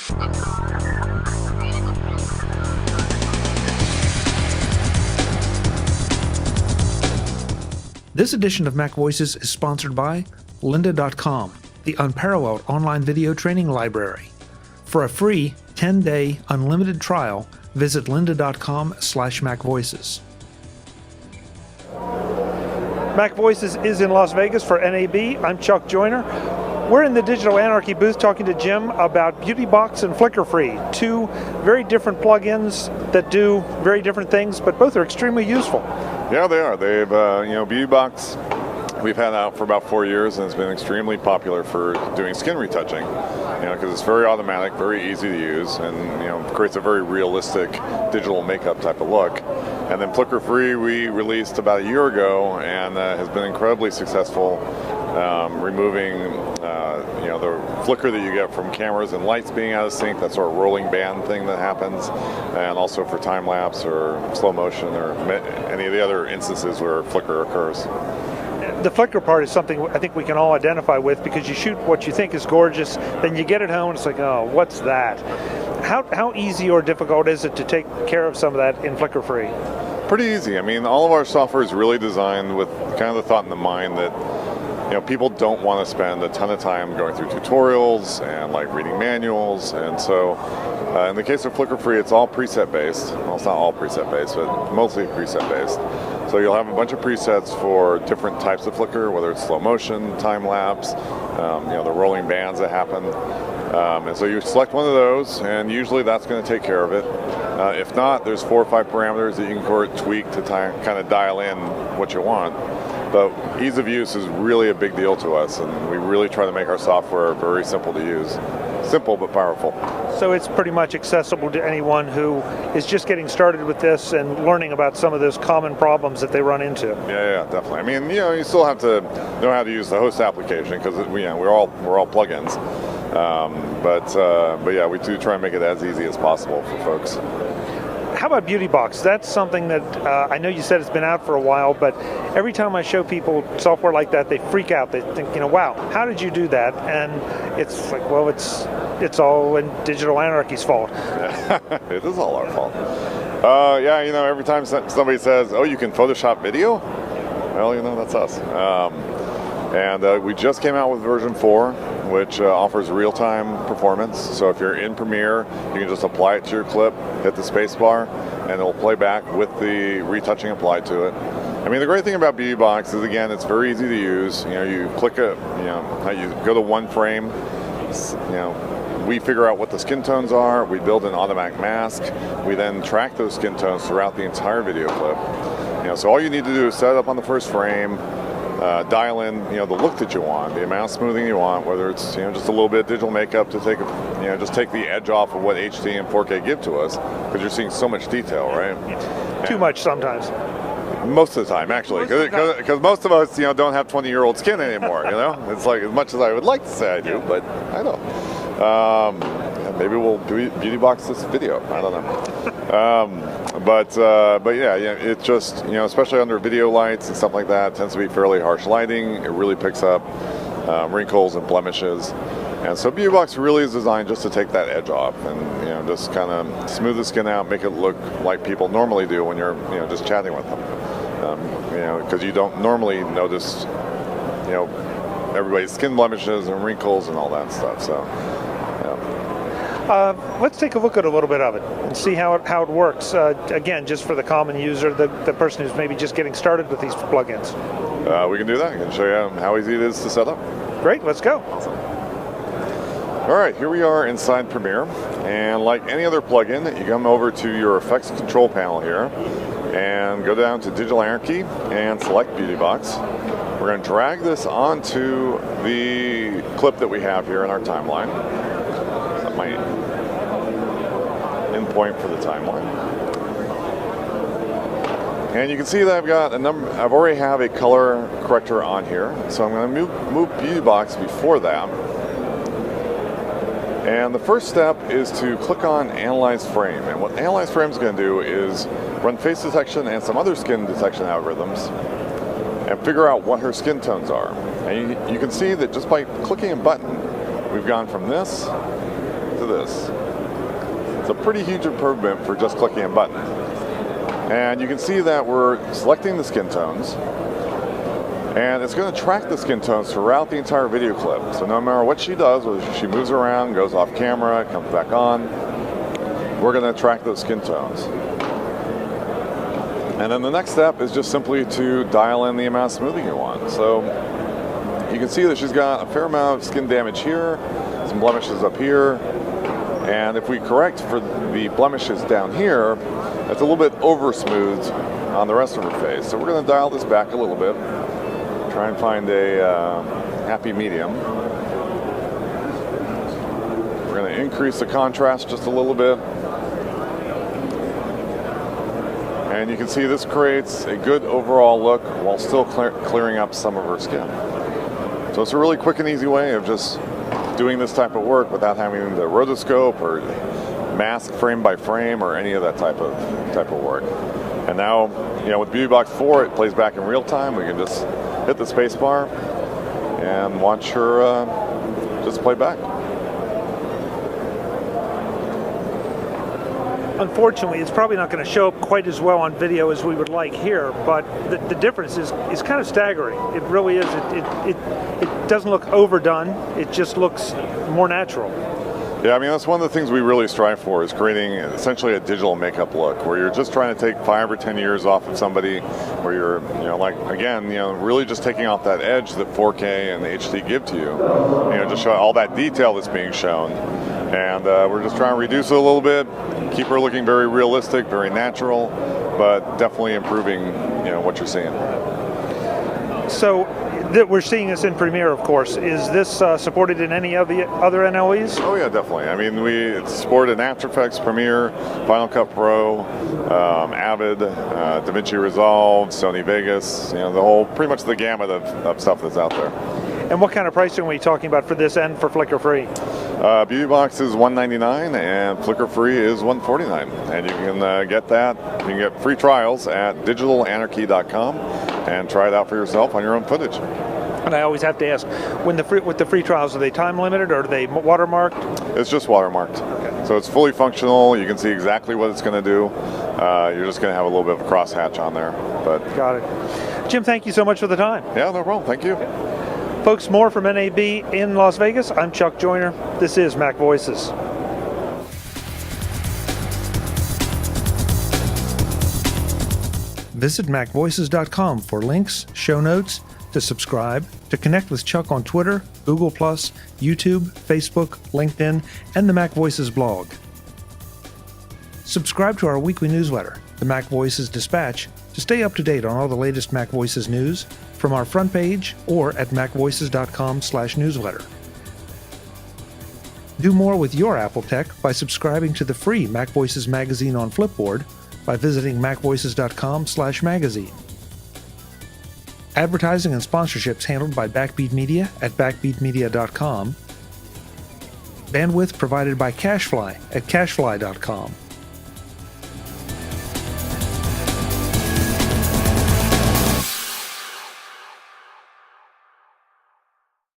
This edition of MacVoices is sponsored by lynda.com, the unparalleled online video training library. For a free 10-day unlimited trial, visit lynda.com/MacVoices. MacVoices is in Las Vegas for NAB. I'm Chuck Joyner. We're in the Digital Anarchy booth talking to Jim about BeautyBox and Flicker-Free, two very different plugins that do very different things, but both are extremely useful. Yeah, they are. They've, BeautyBox, we've had out for about 4 years, and it's been extremely popular for doing skin retouching. Because it's very automatic, very easy to use, and creates a very realistic digital makeup type of look. And then Flicker-Free we released about a year ago, and has been incredibly successful, removing the flicker that you get from cameras and lights being out of sync, that sort of rolling band thing that happens, and also for time lapse or slow motion or any of the other instances where flicker occurs. The flicker part is something I think we can all identify with, because you shoot what you think is gorgeous, then you get it home and it's like, oh, what's that? How easy or difficult is it to take care of some of that in Flicker-Free? Pretty easy. I mean, all of our software is really designed with kind of the thought in the mind that people don't want to spend a ton of time going through tutorials and like reading manuals, and so in the case of Flicker-Free, it's all preset based. Well, it's not all preset based, but mostly preset based. So you'll have a bunch of presets for different types of flicker, whether it's slow motion, time lapse, the rolling bands that happen. And so you select one of those, and usually that's going to take care of it. If not, there's 4 or 5 parameters that you can tweak to kind of dial in what you want. But ease of use is really a big deal to us, and we really try to make our software very simple to use. Simple but powerful. So it's pretty much accessible to anyone who is just getting started with this and learning about some of those common problems that they run into. Yeah, definitely. I mean, you still have to know how to use the host application, because we're all plugins. But yeah, we do try and make it as easy as possible for folks. How about BeautyBox? That's something that I know you said it's been out for a while, but every time I show people software like that, they freak out. They think, wow, how did you do that? And it's like, well, it's all in Digital Anarchy's fault. It is all our fault. Yeah, every time somebody says, oh, you can Photoshop video? Well, that's us. And we just came out with version 4, which offers real-time performance. So if you're in Premiere, you can just apply it to your clip, hit the space bar, and it'll play back with the retouching applied to it. I mean, the great thing about BeautyBox is, again, it's very easy to use. You click it, you go to one frame, we figure out what the skin tones are, we build an automatic mask, we then track those skin tones throughout the entire video clip. So all you need to do is set it up on the first frame, dial in, the look that you want, the amount of smoothing you want, whether it's, just a little bit of digital makeup to take, just take the edge off of what HD and 4K give to us, because you're seeing so much detail, right? Too much sometimes. Most of the time, actually, because most of us, don't have 20-year-old skin anymore. It's like, as much as I would like to say I do, but I don't. Maybe we'll BeautyBox this video. I don't know. But yeah, it just, especially under video lights and stuff like that, it tends to be fairly harsh lighting. It really picks up wrinkles and blemishes. And so BeautyBox really is designed just to take that edge off and, just kind of smooth the skin out, make it look like people normally do when you're, just chatting with them. Because you don't normally notice, everybody's skin blemishes and wrinkles and all that stuff. So, let's take a look at a little bit of it and see how it works. Again, just for the common user, the person who's maybe just getting started with these plugins. We can do that. I can show you how easy it is to set up. Great, let's go. Awesome. All right, here we are inside Premiere, and like any other plugin, you come over to your effects control panel here, and go down to Digital Anarchy and select BeautyBox. We're going to drag this onto the clip that we have here in our timeline. That might endpoint for the timeline. And you can see that I've got a number. I've already have a color corrector on here, so I'm going to move BeautyBox before that. And the first step is to click on Analyze Frame. And what Analyze Frame is going to do is run face detection and some other skin detection algorithms and figure out what her skin tones are. And you can see that just by clicking a button, we've gone from this to to this. It's a pretty huge improvement for just clicking a button. And you can see that we're selecting the skin tones, and it's going to track the skin tones throughout the entire video clip. So no matter what she does, whether she moves around, goes off camera, comes back on, we're going to track those skin tones. And then the next step is just simply to dial in the amount of smoothing you want. So you can see that she's got a fair amount of skin damage here, some blemishes up here, and if we correct for the blemishes down here, it's a little bit over smoothed on the rest of her face. So we're going to dial this back a little bit, try and find a happy medium. We're going to increase the contrast just a little bit. And you can see this creates a good overall look while still clearing up some of her skin. So it's a really quick and easy way of just doing this type of work without having to rotoscope or mask frame by frame or any of that type of work. And now, with BeautyBox 4, it plays back in real time. We can just hit the space bar and watch her just play back. Unfortunately, it's probably not going to show up quite as well on video as we would like here, but the difference is kind of staggering. It really is. It doesn't look overdone. It just looks more natural. Yeah, I mean, that's one of the things we really strive for, is creating essentially a digital makeup look where you're just trying to take 5 or 10 years off of somebody, where you're, really just taking off that edge that 4K and the HD give to you. Just show all that detail that's being shown. And we're just trying to reduce it a little bit, keep her looking very realistic, very natural, but definitely improving, what you're seeing. So we're seeing this in Premiere, of course. Is this supported in any of the other NLEs? Oh yeah, definitely. I mean, it's supported in After Effects, Premiere, Final Cut Pro, Avid, DaVinci Resolve, Sony Vegas. Pretty much the gamut of stuff that's out there. And what kind of pricing are we talking about for this and for Flickr Free? BeautyBox is $199 and Flickr Free is $149. And you can get that. You can get free trials at digitalanarchy.com and try it out for yourself on your own footage. And I always have to ask, with the free trials, are they time limited or are they watermarked? It's just watermarked. Okay. So it's fully functional. You can see exactly what it's going to do. You're just going to have a little bit of a crosshatch on there. But got it. Jim, thank you so much for the time. Yeah, no problem. Thank you. Folks, more from NAB in Las Vegas. I'm Chuck Joyner. This is MacVoices. Visit MacVoices.com for links, show notes, to subscribe, to connect with Chuck on Twitter, Google+, YouTube, Facebook, LinkedIn, and the MacVoices blog. Subscribe to our weekly newsletter, the MacVoices Dispatch, to stay up to date on all the latest MacVoices news from our front page or at macvoices.com/newsletter. Do more with your Apple tech by subscribing to the free MacVoices magazine on Flipboard by visiting macvoices.com/magazine. Advertising and sponsorships handled by Backbeat Media at backbeatmedia.com. Bandwidth provided by CacheFly at cachefly.com.